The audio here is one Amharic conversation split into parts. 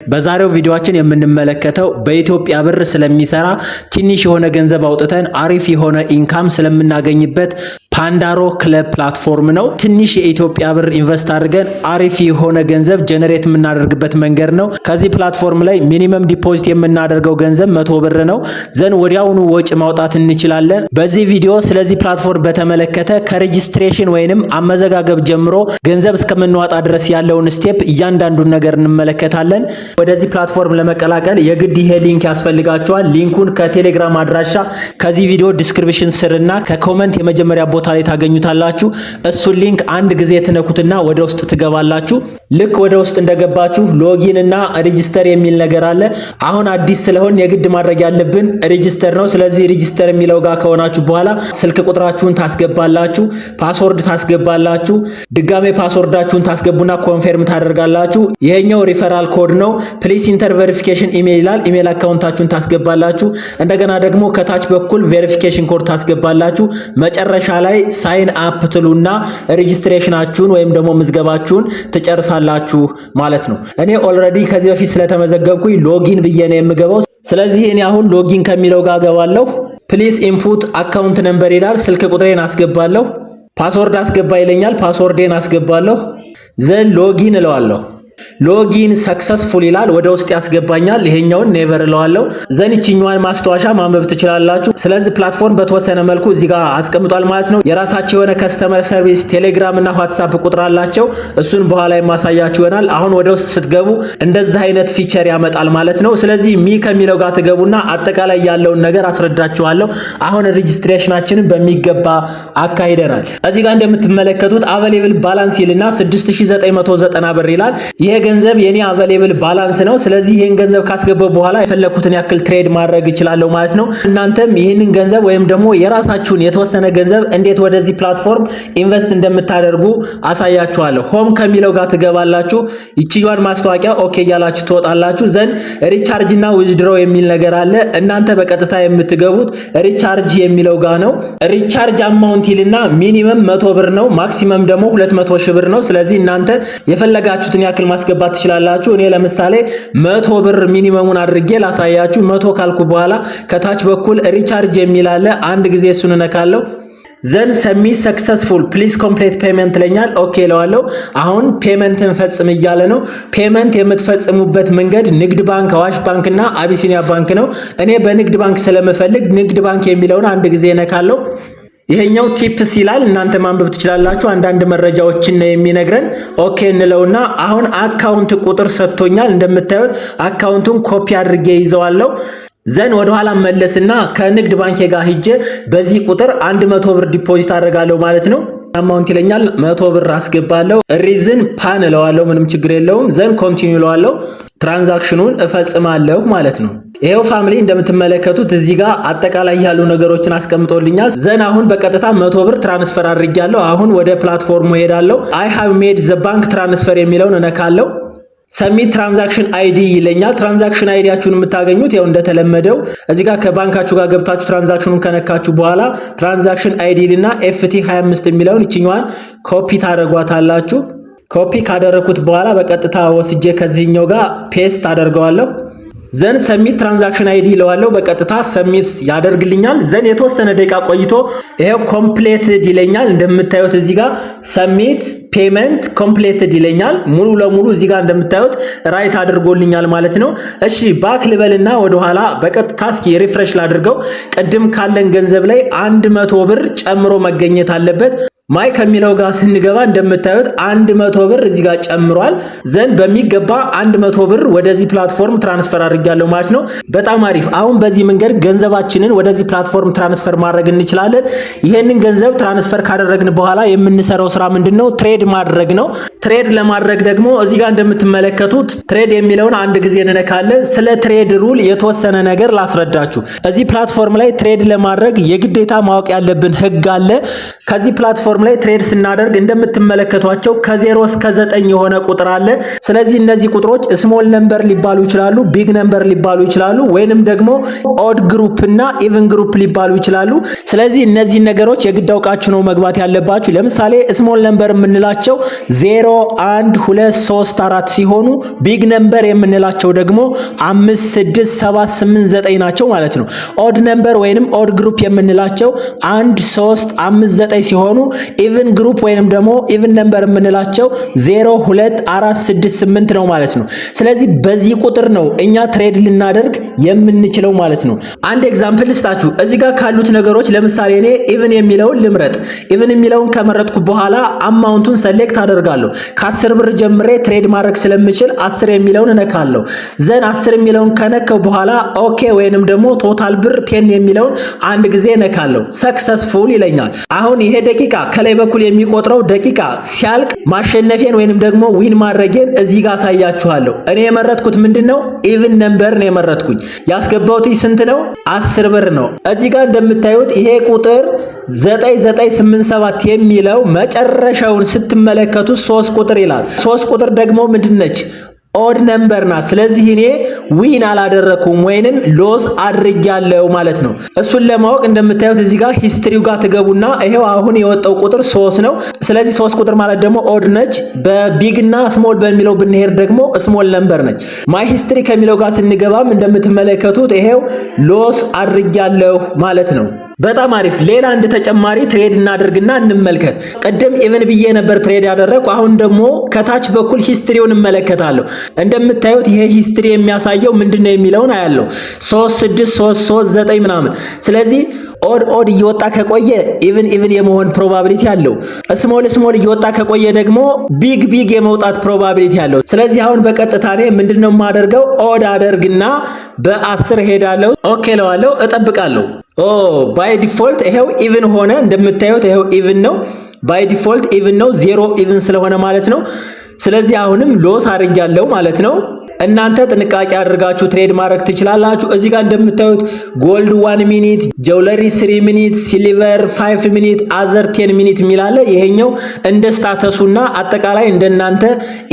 በዛሬው ቪዲዮአችን የምንመለከተው በኢትዮጵያ ብር ስለሚሰራ ትንሽ የሆነ ገንዘብ አውጥተን አሪፍ የሆነ ኢንካም ስለምናገኝበት ፓንዳሮ ክለብ ፕላትፎርም ነው። ትንሽ የኢትዮጵያ ብር ኢንቨስት አድርገን አሪፍ የሆነ ገንዘብ ጀነሬት የምናደርግበት መንገድ ነው። ከዚህ ፕላትፎርም ላይ ሚኒመም ዲፖዚት የምናደርገው ገንዘብ 100 ብር ነው። ዘን ወዲያውኑ ወጪ ማውጣት እንችላለን። በዚህ ቪዲዮ ስለዚህ ፕላትፎርም በተመለከተ ከሬጂስትሬሽን ወይንም አመዘጋገብ ጀምሮ ገንዘብ እስከምንዋጣ ድረስ ያለውን ስቴፕ እያንዳንዱን ነገር እንመለከታለን። ወደዚህ ፕላትፎርም ለመቀላቀል የግድ ይሄ ሊንክ ያስፈልጋችኋል። ሊንኩን ከቴሌግራም አድራሻ ከዚህ ቪዲዮ ዲስክሪፕሽን ስርና ከኮሜንት የመጀመሪያ ቦታ ላይ ታገኙታላችሁ። እሱን ሊንክ አንድ ጊዜ ትነኩትና ወደ ውስጥ ትገባላችሁ። ልክ ወደ ውስጥ እንደገባችሁ ሎጊን እና ሬጂስተር የሚል ነገር አለ። አሁን አዲስ ስለሆን የግድ ማድረግ ያለብን ሬጂስተር ነው። ስለዚህ ሬጂስተር የሚለው ጋር ከሆናችሁ በኋላ ስልክ ቁጥራችሁን ታስገባላችሁ፣ ፓስወርድ ታስገባላችሁ፣ ድጋሜ ፓስወርዳችሁን ታስገቡና ኮንፈርም ታደርጋላችሁ። ይሄኛው ሪፈራል ኮድ ነው። ፕሊስ ኢንተር ቬሪፊኬሽን ኢሜል ይላል። ኢሜል አካውንታችሁን ታስገባላችሁ። እንደገና ደግሞ ከታች በኩል ቬሪፊኬሽን ኮድ ታስገባላችሁ። መጨረሻ ላይ ሳይን አፕ ትሉና ሬጂስትሬሽናችሁን ወይም ደግሞ ምዝገባችሁን ትጨርሳላችሁ ማለት ነው። እኔ ኦልሬዲ ከዚህ በፊት ስለተመዘገብኩኝ ሎጊን ብዬ ነው የምገባው። ስለዚህ እኔ አሁን ሎጊን ከሚለው ጋር ገባለሁ። ፕሊስ ኢንፑት አካውንት ነምበር ይላል። ስልክ ቁጥሬን አስገባለሁ። ፓስወርድ አስገባ ይለኛል። ፓስወርዴን አስገባለሁ። ዘን ሎጊን እለዋለሁ። ሎጊን ሰክሰስፉል ይላል። ወደ ውስጥ ያስገባኛል። ይሄኛውን ኔቨር እለዋለሁ። ዘን እቺኛዋን ማስታወሻ ማንበብ ትችላላችሁ። ስለዚህ ፕላትፎርም በተወሰነ መልኩ እዚህ ጋር አስቀምጧል ማለት ነው። የራሳቸው የሆነ ከስተመር ሰርቪስ ቴሌግራም እና ዋትስአፕ ቁጥር አላቸው። እሱን በኋላ የማሳያችሁ ይሆናል። አሁን ወደ ውስጥ ስትገቡ እንደዚህ አይነት ፊቸር ያመጣል ማለት ነው። ስለዚህ ሚ ከሚለው ጋር ትገቡና አጠቃላይ ያለውን ነገር አስረዳችኋለሁ። አሁን ሬጂስትሬሽናችንን በሚገባ አካሂደናል። እዚህ ጋር እንደምትመለከቱት አቬሌብል ባላንስ ይልና 6990 ብር ይላል። ይሄ ገንዘብ የኔ አቬሌብል ባላንስ ነው። ስለዚህ ይሄን ገንዘብ ካስገባው በኋላ የፈለኩትን ያክል ትሬድ ማድረግ እችላለሁ ማለት ነው። እናንተም ይሄንን ገንዘብ ወይም ደግሞ የራሳችሁን የተወሰነ ገንዘብ እንዴት ወደዚህ ፕላትፎርም ኢንቨስት እንደምታደርጉ አሳያችኋለሁ። ሆም ከሚለው ጋር ትገባላችሁ። ይቺዋን ማስታወቂያ ኦኬ ያላችሁ ትወጣላችሁ። ዘን ሪቻርጅ እና ዊዝድሮ የሚል ነገር አለ። እናንተ በቀጥታ የምትገቡት ሪቻርጅ የሚለው ጋር ነው። ሪቻርጅ አማውንት ይልና ሚኒመም 100 ብር ነው፣ ማክሲመም ደግሞ 200 ሺህ ብር ነው። ስለዚህ እናንተ የፈለጋችሁትን ያክል ማስገባት ትችላላችሁ። እኔ ለምሳሌ 100 ብር ሚኒመሙን አድርጌ ላሳያችሁ። 100 ካልኩ በኋላ ከታች በኩል ሪቻርጅ የሚል አለ። አንድ ጊዜ እሱን እነካለሁ። ዘን ሰሚት ሰክሰስፉል ፕሊዝ ኮምፕሌት ፔመንት ለኛል። ኦኬ ለዋለው። አሁን ፔመንትን ፈጽም እያለ ነው። ፔመንት የምትፈጽሙበት መንገድ ንግድ ባንክ፣ አዋሽ ባንክ እና አቢሲኒያ ባንክ ነው። እኔ በንግድ ባንክ ስለምፈልግ ንግድ ባንክ የሚለውን አንድ ጊዜ እነካለሁ። ይሄኛው ቲፕስ ይላል። እናንተ ማንበብ ትችላላችሁ። አንዳንድ መረጃዎችን ነው የሚነግረን። ኦኬ እንለውና አሁን አካውንት ቁጥር ሰጥቶኛል። እንደምታዩት አካውንቱን ኮፒ አድርጌ ይዘዋለሁ። ዘን ወደ ኋላ መለስና ከንግድ ባንክ ጋር ሂጄ በዚህ ቁጥር 100 ብር ዲፖዚት አደርጋለሁ ማለት ነው። አማውንት ይለኛል። 100 ብር አስገባለሁ። ሪዝን ፓን እለዋለሁ። ምንም ችግር የለውም። ዘን ኮንቲኒው እለዋለሁ። ትራንዛክሽኑን እፈጽማለሁ ማለት ነው። ይሄው ፋሚሊ እንደምትመለከቱት እዚህ ጋር አጠቃላይ ያሉ ነገሮችን አስቀምጦልኛል። ዘን አሁን በቀጥታ 100 ብር ትራንስፈር አድርጌያለሁ። አሁን ወደ ፕላትፎርሙ ሄዳለሁ። አይ ሃቭ ሜድ ዘ ባንክ ትራንስፈር የሚለውን እነካለሁ። ሰሚት ትራንዛክሽን አይዲ ይለኛል። ትራንዛክሽን አይዲያችሁን የምታገኙት ያው እንደተለመደው እዚህ ጋር ከባንካችሁ ጋር ገብታችሁ ትራንዛክሽኑን ከነካችሁ በኋላ ትራንዛክሽን አይዲ ልና ኤፍቲ 25 የሚለውን እቺኛዋን ኮፒ ታደርጓታላችሁ። ኮፒ ካደረኩት በኋላ በቀጥታ ወስጄ ከዚህኛው ጋር ፔስት አደርገዋለሁ። ዘን ሰሚት ትራንዛክሽን አይዲ ይለዋለሁ። በቀጥታ ሰሚት ያደርግልኛል። ዘን የተወሰነ ደቂቃ ቆይቶ ይሄው ኮምፕሌትድ ይለኛል። እንደምታዩት እዚህ ጋር ሰሚት ፔመንት ኮምፕሌትድ ይለኛል። ሙሉ ለሙሉ እዚህ ጋር እንደምታዩት ራይት አድርጎልኛል ማለት ነው። እሺ ባክ ልበልና ወደ ኋላ በቀጥታ እስኪ ሪፍሬሽ ላድርገው። ቅድም ካለን ገንዘብ ላይ 100 ብር ጨምሮ መገኘት አለበት። ማይ ከሚለው ጋር ስንገባ እንደምታዩት 100 ብር እዚህ ጋር ጨምሯል። ዘን በሚገባ 100 ብር ወደዚህ ፕላትፎርም ትራንስፈር አድርጋለሁ ማለት ነው። በጣም አሪፍ። አሁን በዚህ መንገድ ገንዘባችንን ወደዚህ ፕላትፎርም ትራንስፈር ማድረግ እንችላለን። ይሄንን ገንዘብ ትራንስፈር ካደረግን በኋላ የምንሰራው ስራ ምንድነው? ትሬድ ማድረግ ነው። ትሬድ ለማድረግ ደግሞ እዚህ ጋር እንደምትመለከቱት ትሬድ የሚለውን አንድ ጊዜ እንነካለን። ስለ ትሬድ ሩል የተወሰነ ነገር ላስረዳችሁ። እዚህ ፕላትፎርም ላይ ትሬድ ለማድረግ የግዴታ ማወቅ ያለብን ህግ አለ። ከዚህ ፕላትፎርም ፕላትፎርም ላይ ትሬድ ስናደርግ እንደምትመለከቷቸው ከ0 እስከ 9 የሆነ ቁጥር አለ። ስለዚህ እነዚህ ቁጥሮች ስሞል ነምበር ሊባሉ ይችላሉ፣ ቢግ ነምበር ሊባሉ ይችላሉ፣ ወይንም ደግሞ ኦድ ግሩፕ እና ኢቭን ግሩፕ ሊባሉ ይችላሉ። ስለዚህ እነዚህ ነገሮች የግድ አውቃችሁ ነው መግባት ያለባችሁ። ለምሳሌ ስሞል ነምበር የምንላቸው 0 1 2 3 4 ሲሆኑ ቢግ ነምበር የምንላቸው ደግሞ 5 6 7 8 9 ናቸው ማለት ነው። ኦድ ነምበር ወይንም ኦድ ግሩፕ የምንላቸው 1 3 5 9 ሲሆኑ ኢቭን ግሩፕ ወይንም ደግሞ ኢቭን ነምበር የምንላቸው 0 2 4 6 8 ነው ማለት ነው። ስለዚህ በዚህ ቁጥር ነው እኛ ትሬድ ልናደርግ የምንችለው ማለት ነው። አንድ ኤግዛምፕል ልስጣችሁ። እዚህ ጋር ካሉት ነገሮች ለምሳሌ እኔ ኢቭን የሚለውን ልምረጥ። ኢቭን የሚለውን ከመረጥኩ በኋላ አማውንቱን ሰሌክት አደርጋለሁ። ከ10 ብር ጀምሬ ትሬድ ማድረግ ስለምችል 10 የሚለውን እነካለሁ። ዘን 10 የሚለውን ከነከው በኋላ ኦኬ ወይንም ደግሞ ቶታል ብር 10 የሚለውን አንድ ጊዜ እነካለሁ። ሰክሰስፉል ይለኛል። አሁን ይሄ ደቂቃ ከላይ በኩል የሚቆጥረው ደቂቃ ሲያልቅ ማሸነፌን ወይንም ደግሞ ዊን ማድረጌን እዚህ ጋር አሳያችኋለሁ። እኔ የመረጥኩት ምንድነው? ኢቭን ነምበር ነው የመረጥኩኝ። ያስገባሁት ስንት ነው? 10 ብር ነው። እዚህ ጋር እንደምታዩት ይሄ ቁጥር 9987 የሚለው መጨረሻውን ስትመለከቱ 3 ቁጥር ይላል። 3 ቁጥር ደግሞ ምንድነች? ኦድ ነምበር ናት። ስለዚህ እኔ ዊን አላደረኩም ወይንም ሎስ አድርጌያለሁ ማለት ነው። እሱን ለማወቅ እንደምታዩት እዚህ ጋር ሂስትሪው ጋር ትገቡና ይሄው አሁን የወጣው ቁጥር 3 ነው። ስለዚህ 3 ቁጥር ማለት ደግሞ ኦድ ነች። በቢግ እና ስሞል በሚለው ብንሄድ ደግሞ ስሞል ነምበር ነች። ማይ ሂስትሪ ከሚለው ጋር ስንገባም እንደምትመለከቱት ይሄው ሎስ አድርጌያለሁ ማለት ነው። በጣም አሪፍ። ሌላ አንድ ተጨማሪ ትሬድ እናደርግና እንመልከት። ቅድም ኢቭን ብዬ ነበር ትሬድ ያደረኩ። አሁን ደግሞ ከታች በኩል ሂስትሪውን እመለከታለሁ። እንደምታዩት ይሄ ሂስትሪ የሚያሳየው ምንድነው የሚለውን አያለው። 3 6 3 3 9 ምናምን። ስለዚህ ኦድ እየወጣ ከቆየ ኢቭን የመሆን ፕሮባቢሊቲ አለው። ስሞል እየወጣ ከቆየ ደግሞ ቢግ የመውጣት ፕሮባቢሊቲ አለው። ስለዚህ አሁን በቀጥታ እኔ ምንድነው የማደርገው? ኦድ አደርግና በ10 ሄዳለሁ። ኦኬ ለዋለሁ፣ እጠብቃለሁ። ባይ ዲፎልት ይሄው ኢቭን ሆነ። እንደምታዩት ይሄው ኢቭን ነው። ባይ ዲፎልት ኢቭን ነው። 0 ኢቭን ስለሆነ ማለት ነው። ስለዚህ አሁንም ሎስ አድርጌያለሁ ማለት ነው። እናንተ ጥንቃቄ አድርጋችሁ ትሬድ ማድረግ ትችላላችሁ። እዚህ ጋር እንደምታዩት ጎልድ 1 ሚኒት፣ ጀውለሪ 3 ሚኒት፣ ሲልቨር 5 ሚኒት፣ አዘር 10 ሚኒት የሚላለ ይሄኛው እንደ ስታተሱና አጠቃላይ እንደናንተ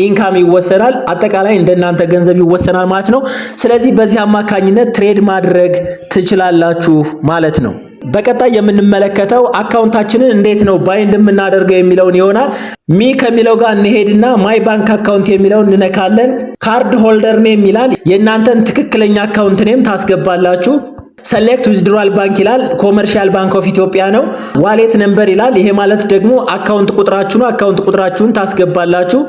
ኢንካም ይወሰናል። አጠቃላይ እንደናንተ ገንዘብ ይወሰናል ማለት ነው። ስለዚህ በዚህ አማካኝነት ትሬድ ማድረግ ትችላላችሁ ማለት ነው። በቀጣይ የምንመለከተው አካውንታችንን እንዴት ነው ባይንድ የምናደርገው የሚለውን ይሆናል። ሚ ከሚለው ጋር እንሄድና ማይ ባንክ አካውንት የሚለውን እንነካለን። ካርድ ሆልደር ኔም ይላል። የእናንተን ትክክለኛ አካውንት ኔም ታስገባላችሁ። ሰሌክት ዊዝድሮዋል ባንክ ይላል። ኮመርሻል ባንክ ኦፍ ኢትዮጵያ ነው። ዋሌት ነምበር ይላል። ይሄ ማለት ደግሞ አካውንት ቁጥራችሁ ነው። አካውንት ቁጥራችሁን ታስገባላችሁ።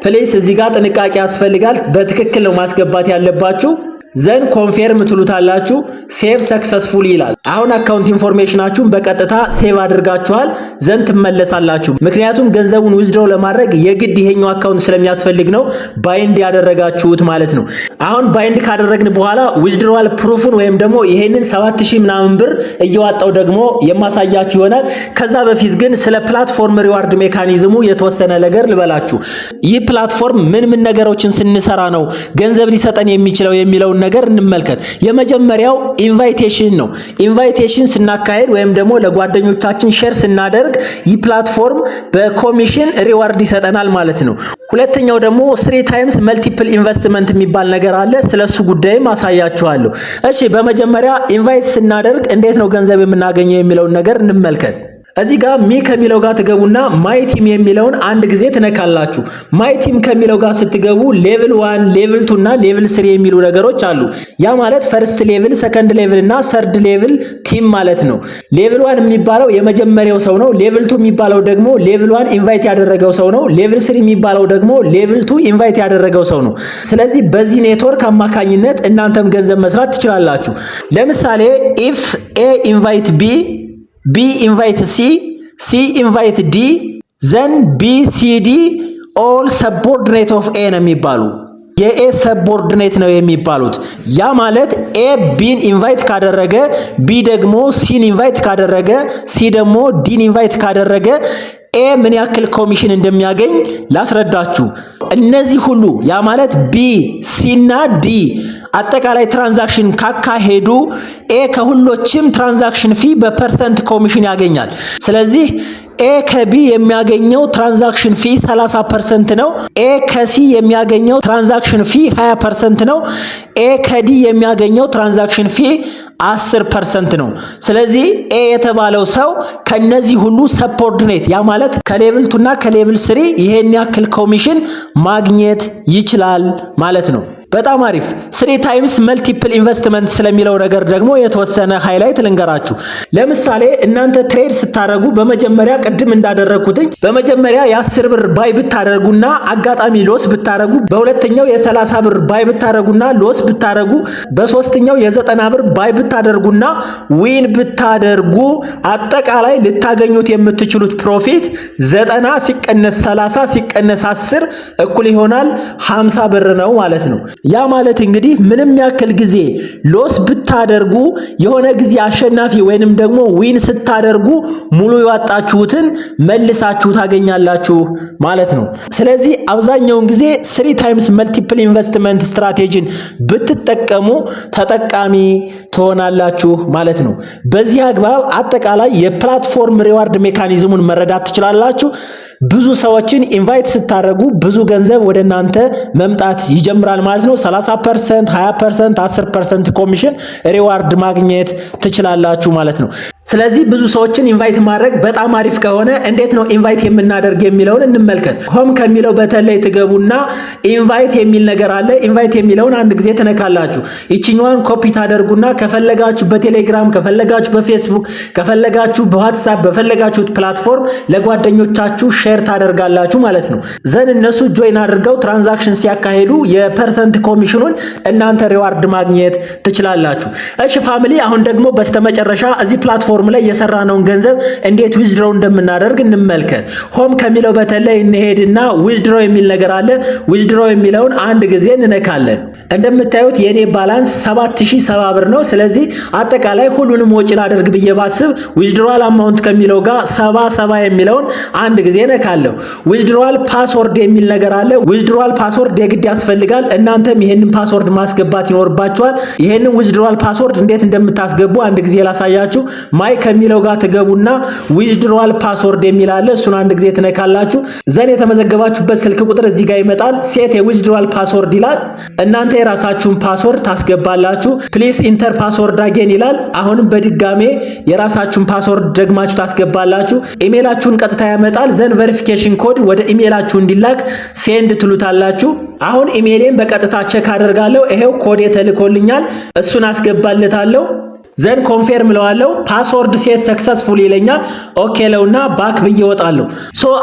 ፕሌስ እዚህ ጋር ጥንቃቄ ያስፈልጋል። በትክክል ነው ማስገባት ያለባችሁ። ዘን ኮንፌርም ትሉታላችሁ። ሴቭ ሰክሰስፉል ይላል። አሁን አካውንት ኢንፎርሜሽናችሁን በቀጥታ ሴቭ አድርጋችኋል። ዘን ትመለሳላችሁ። ምክንያቱም ገንዘቡን ዊዝድሮው ለማድረግ የግድ ይሄኛው አካውንት ስለሚያስፈልግ ነው ባይንድ ያደረጋችሁት ማለት ነው። አሁን ባይንድ ካደረግን በኋላ ዊዝድሮዋል ፕሩፉን ወይም ደግሞ ይሄንን 7000 ምናምን ብር እየዋጣው ደግሞ የማሳያችሁ ይሆናል። ከዛ በፊት ግን ስለ ፕላትፎርም ሪዋርድ ሜካኒዝሙ የተወሰነ ነገር ልበላችሁ። ይህ ፕላትፎርም ምን ነገሮችን ስንሰራ ነው ገንዘብ ሊሰጠን የሚችለው የሚለው ነገር እንመልከት። የመጀመሪያው ኢንቫይቴሽን ነው። ኢንቫይቴሽን ስናካሄድ ወይም ደግሞ ለጓደኞቻችን ሼር ስናደርግ ይህ ፕላትፎርም በኮሚሽን ሪዋርድ ይሰጠናል ማለት ነው። ሁለተኛው ደግሞ 3 ታይምስ መልቲፕል ኢንቨስትመንት የሚባል ነገር አለ። ስለሱ ጉዳይም አሳያችኋለሁ። እሺ፣ በመጀመሪያ ኢንቫይት ስናደርግ እንዴት ነው ገንዘብ የምናገኘው የሚለውን ነገር እንመልከት። እዚህ ጋር ሚ ከሚለው ጋር ትገቡና ማይ ቲም የሚለውን አንድ ጊዜ ትነካላችሁ። ማይ ቲም ከሚለው ጋር ስትገቡ ሌቭል 1 ሌቭል 2 እና ሌቭል 3 የሚሉ ነገሮች አሉ። ያ ማለት ፈርስት ሌቭል፣ ሰከንድ ሌቭል እና ሰርድ ሌቭል ቲም ማለት ነው። ሌቭል 1 የሚባለው የመጀመሪያው ሰው ነው። ሌቭል 2 የሚባለው ደግሞ ሌቭል 1 ኢንቫይት ያደረገው ሰው ነው። ሌቭል 3 የሚባለው ደግሞ ሌቭል 2 ኢንቫይት ያደረገው ሰው ነው። ስለዚህ በዚህ ኔትወርክ አማካኝነት እናንተም ገንዘብ መስራት ትችላላችሁ። ለምሳሌ ኢፍ ኤ ኢንቫይት ቢ ኢንቫይት ሲ ኢንቫይት ዲ ዘን ቢ ሲ ዲ ኦል ሰቦርዲኔት ኦፍ ኤ ነው የሚባሉ። የኤ ሰቦርዲኔት ነው የሚባሉት። ያ ማለት ኤ ቢን ኢንቫይት ካደረገ፣ ቢ ደግሞ ሲን ኢንቫይት ካደረገ፣ ሲ ደግሞ ዲን ኢንቫይት ካደረገ ኤ ምን ያክል ኮሚሽን እንደሚያገኝ ላስረዳችሁ። እነዚህ ሁሉ ያ ማለት ቢ ሲና ዲ አጠቃላይ ትራንዛክሽን ካካሄዱ ኤ ከሁሎችም ትራንዛክሽን ፊ በፐርሰንት ኮሚሽን ያገኛል። ስለዚህ ኤ ከቢ የሚያገኘው ትራንዛክሽን ፊ 30% ነው። ኤ ከሲ የሚያገኘው ትራንዛክሽን ፊ 20% ነው። ኤ ከዲ የሚያገኘው ትራንዛክሽን ፊ 10% ነው። ስለዚህ ኤ የተባለው ሰው ከነዚህ ሁሉ ሰፖርዲኔት ያ ማለት ከሌቭል 2 እና ከሌቭል 3 ይሄን ያክል ኮሚሽን ማግኘት ይችላል ማለት ነው። በጣም አሪፍ። 3 ታይምስ መልቲፕል ኢንቨስትመንት ስለሚለው ነገር ደግሞ የተወሰነ ሃይላይት ልንገራችሁ። ለምሳሌ እናንተ ትሬድ ስታደርጉ በመጀመሪያ ቅድም እንዳደረኩትኝ በመጀመሪያ የ10 ብር ባይ ብታደርጉና አጋጣሚ ሎስ ብታደርጉ፣ በሁለተኛው የ30 ብር ባይ ብታደርጉና ሎስ ብታደርጉ፣ በሶስተኛው የ90 ብር ባይ ብታደርጉና ዊን ብታደርጉ አጠቃላይ ልታገኙት የምትችሉት ፕሮፊት 90 ሲቀነስ 30 ሲቀነስ 10 እኩል ይሆናል 50 ብር ነው ማለት ነው። ያ ማለት እንግዲህ ምንም ያክል ጊዜ ሎስ ብታደርጉ የሆነ ጊዜ አሸናፊ ወይንም ደግሞ ዊን ስታደርጉ ሙሉ ያጣችሁትን መልሳችሁ ታገኛላችሁ ማለት ነው። ስለዚህ አብዛኛውን ጊዜ 3 ታይምስ መልቲፕል ኢንቨስትመንት ስትራቴጂን ብትጠቀሙ ተጠቃሚ ትሆናላችሁ ማለት ነው። በዚህ አግባብ አጠቃላይ የፕላትፎርም ሪዋርድ ሜካኒዝሙን መረዳት ትችላላችሁ። ብዙ ሰዎችን ኢንቫይት ስታደርጉ ብዙ ገንዘብ ወደ እናንተ መምጣት ይጀምራል ማለት ነው። 30%፣ 20%፣ 10% ኮሚሽን ሪዋርድ ማግኘት ትችላላችሁ ማለት ነው። ስለዚህ ብዙ ሰዎችን ኢንቫይት ማድረግ በጣም አሪፍ ከሆነ እንዴት ነው ኢንቫይት የምናደርግ የሚለውን እንመልከት። ሆም ከሚለው በተለይ ትገቡና ኢንቫይት የሚል ነገር አለ። ኢንቫይት የሚለውን አንድ ጊዜ ትነካላችሁ። ይችኛዋን ኮፒ ታደርጉና ከፈለጋችሁ በቴሌግራም ከፈለጋችሁ በፌስቡክ ከፈለጋችሁ በዋትስአፕ በፈለጋችሁት ፕላትፎርም ለጓደኞቻችሁ ሼር ታደርጋላችሁ ማለት ነው። ዘን እነሱ ጆይን አድርገው ትራንዛክሽን ሲያካሂዱ የፐርሰንት ኮሚሽኑን እናንተ ሪዋርድ ማግኘት ትችላላችሁ። እሺ ፋሚሊ፣ አሁን ደግሞ በስተመጨረሻ እዚህ ፕላትፎርም ላይ የሰራነውን ገንዘብ እንዴት ዊዝድሮው እንደምናደርግ እንመልከት። ሆም ከሚለው በተለይ እንሄድና ዊዝድሮው የሚል ነገር አለ። ዊዝድሮው የሚለውን አንድ ጊዜ እንነካለን። እንደምታዩት የኔ ባላንስ 7070 ብር ነው። ስለዚህ አጠቃላይ ሁሉንም ወጪ ላደርግ ብዬ ባስብ ዊዝድሮዋል አማውንት ከሚለው ጋር 70 የሚለውን አንድ ጊዜ ነካለሁ። ዊዝድሮዋል ፓስወርድ የሚል ነገር አለ። ዊዝድሮዋል ፓስወርድ የግድ ያስፈልጋል። እናንተም ይሄንን ፓስወርድ ማስገባት ይኖርባችኋል። ይሄንን ዊዝድሮዋል ፓስወርድ እንዴት እንደምታስገቡ አንድ ጊዜ ላሳያችሁ። ማይ ከሚለው ጋር ትገቡና ዊዝድሮዋል ፓስወርድ የሚል አለ። እሱን አንድ ጊዜ ትነካላችሁ። ዘን የተመዘገባችሁበት ስልክ ቁጥር እዚህ ጋር ይመጣል። ሴት የዊዝድሮዋል ፓስወርድ ይላል። እናንተ የራሳችሁን ፓስወርድ ታስገባላችሁ። ፕሊስ ኢንተር ፓስወርድ አጌን ይላል። አሁንም በድጋሜ የራሳችሁን ፓስወርድ ደግማችሁ ታስገባላችሁ። ኢሜላችሁን ቀጥታ ያመጣል። ዘን ቬሪፊኬሽን ኮድ ወደ ኢሜላችሁ እንዲላክ ሴንድ ትሉታላችሁ። አሁን ኢሜሌን በቀጥታ ቼክ አደርጋለሁ። ይሄው ኮድ ተልኮልኛል። እሱን አስገባለታለሁ። ዘን ኮንፌርም ለዋለው ፓስወርድ ሴት ሰክሰስፉል ይለኛል። ኦኬ ለውና ባክ ብዬ እወጣለሁ።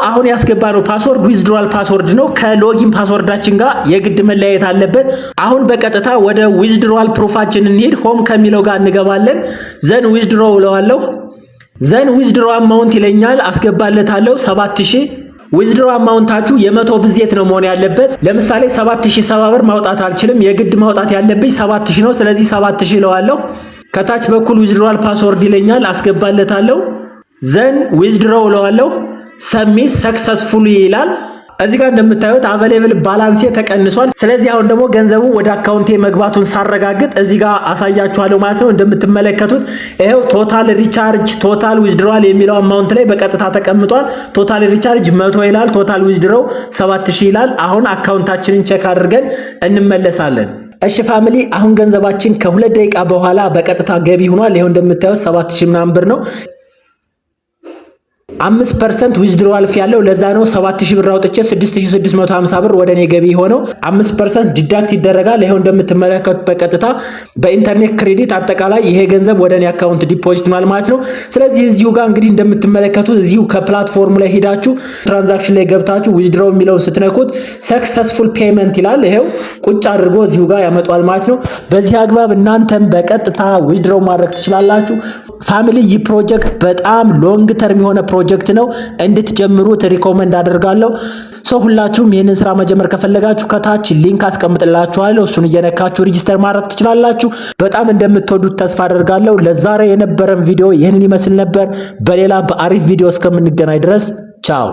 አሁን ያስገባነው ፓስወርድ ዊዝድሮዋል ፓስወርድ ነው። ከሎጊን ፓስወርዳችን ጋር የግድ መለያየት አለበት። አሁን በቀጥታ ወደ ዊዝድሮዋል ፕሩፋችን እንሄድ። ሆም ከሚለው ጋር እንገባለን። ዘን ዊዝድሮው ለዋለው። ዘን ዊዝድሮው አማውንት ይለኛል። አስገባለታለሁ 7000። ዊዝድሮ አማውንታችሁ የ100 ብዜት ነው መሆን ያለበት። ለምሳሌ 7070 ብር ማውጣት አልችልም። የግድ ማውጣት ያለብኝ 7000 ነው። ስለዚህ 7000 ለዋለው። ከታች በኩል ዊዝድሮዋል ፓስወርድ ይለኛል። አስገባለታለሁ። ዘን ዊዝድሮው ለዋለው። ሰሚት ሰክሰስፉል ይላል። እዚህ ጋር እንደምታዩት አቬሌብል ባላንስ ተቀንሷል። ስለዚህ አሁን ደግሞ ገንዘቡ ወደ አካውንቴ መግባቱን ሳረጋግጥ እዚህ ጋር አሳያችኋለሁ ማለት ነው። እንደምትመለከቱት ይሄው ቶታል ሪቻርጅ ቶታል ዊዝድሮዋል የሚለው አማውንት ላይ በቀጥታ ተቀምጧል። ቶታል ሪቻርጅ 100 ይላል። ቶታል ዊዝድሮው 7000 ይላል። አሁን አካውንታችንን ቼክ አድርገን እንመለሳለን። እሺ ፋሚሊ፣ አሁን ገንዘባችን ከ2 ደቂቃ በኋላ በቀጥታ ገቢ ሆኗል። ይሄው እንደምታዩት 7000 ምናምን ብር ነው። 5% ዊዝድሮዋል ፊ ያለው ለዛ ነው 7000 ብር አውጥቼ 6650 ብር ወደ እኔ ገቢ ሆነው 5% ዲዳክት ይደረጋል። ይሄው እንደምትመለከቱት በቀጥታ በኢንተርኔት ክሬዲት አጠቃላይ ይሄ ገንዘብ ወደ እኔ አካውንት ዲፖዚት ማለት ነው። ስለዚህ እዚሁ ጋር እንግዲህ እንደምትመለከቱት እዚሁ ከፕላትፎርሙ ላይ ሄዳችሁ ትራንዛክሽን ላይ ገብታችሁ ዊዝድሮው የሚለውን ስትነኩት ሰክሰስፉል ፔመንት ይላል። ይሄው ቁጭ አድርጎ እዚሁ ጋር ያመጣዋል ማለት ነው። በዚህ አግባብ እናንተም በቀጥታ ዊዝድሮው ማድረግ ትችላላችሁ። ፋሚሊ፣ ይህ ፕሮጀክት በጣም ሎንግ ተርም የሆነ ፕሮጀክት ነው። እንድትጀምሩት ሪኮመንድ አደርጋለሁ። ሁላችሁም ይህንን ስራ መጀመር ከፈለጋችሁ ከታች ሊንክ አስቀምጥላችኋለሁ። እሱን እየነካችሁ ሬጂስተር ማድረግ ትችላላችሁ። በጣም እንደምትወዱት ተስፋ አደርጋለሁ። ለዛሬ የነበረን ቪዲዮ ይህንን ይመስል ነበር። በሌላ በአሪፍ ቪዲዮ እስከምንገናኝ ድረስ ቻው።